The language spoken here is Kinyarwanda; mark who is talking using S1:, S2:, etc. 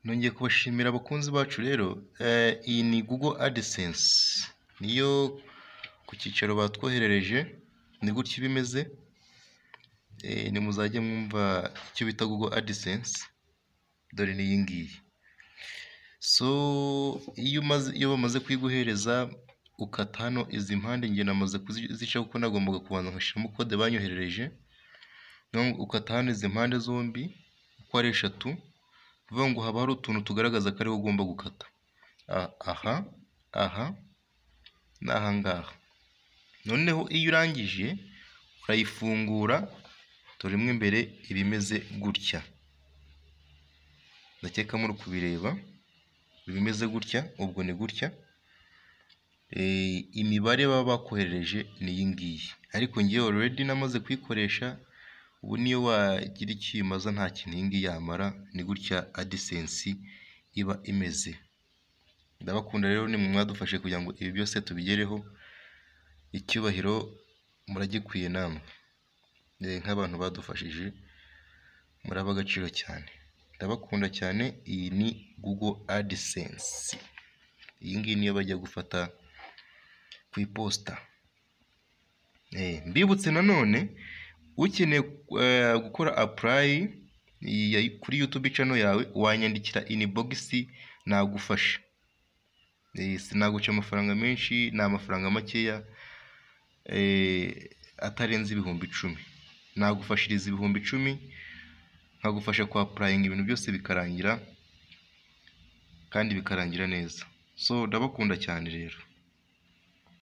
S1: Nongeye kubashimira abakunzi bacu rero, iyi ni Google AdSense niyo ku cyicaro batwoherereje, ni gutya iba imeze. Nimuzajye mwumva icyo bita Google AdSense, dore ni iyi ngiyi. So iyo bamaze kuyiguhereza ukata hano izi mpande, njye namaze kuzicaho kuko nagombaga kubanza nkashyiramo kode banyoherereje. Ukata hano izi mpande zombi uko ari eshatu, bivuga ngo haba hari utuntu tugaragaza ko ariho ugomba gukata. Aha n'aha ngaha. Noneho iyo urangije urayifungura, dore mo imbere iba imeze gutya. Ndakeka muri kubireba, iba imeze gutya, ubwo ni gutya. Imibare baba bakoherereje ni iyi ngiyi, ariko ngewe already namaze kuyikoresha. Ubu niyo wagira icyo uyimaza nta kintu iyi ngiyi yamara. Ni gutya AdSense iba imeze. Ndabakunda rero, ni mwadufashe kugira ngo ibi byose tubigereho. Icyubahiro muragikwiye namwe, nk'abantu badufashije, muri ab'agaciro cyane. Ndabakunda cyane. Iyi ni Google AdSense. Iyi ngiyi niyo bajya gufata ku iposita. Mbibutse nanone, ukeneye gukora apply kuri YouTube channel yawe, wanyandikira inbox nagufasha. Sinaguca amafaranga menshi, ni amafaranga makeya, atarenze ibihumbi 10. Nagufashiriza ibihumbi 10, nkagufasha ku applying ibintu byose bikarangira, kandi bikarangira neza. So ndabakunda cyane rero.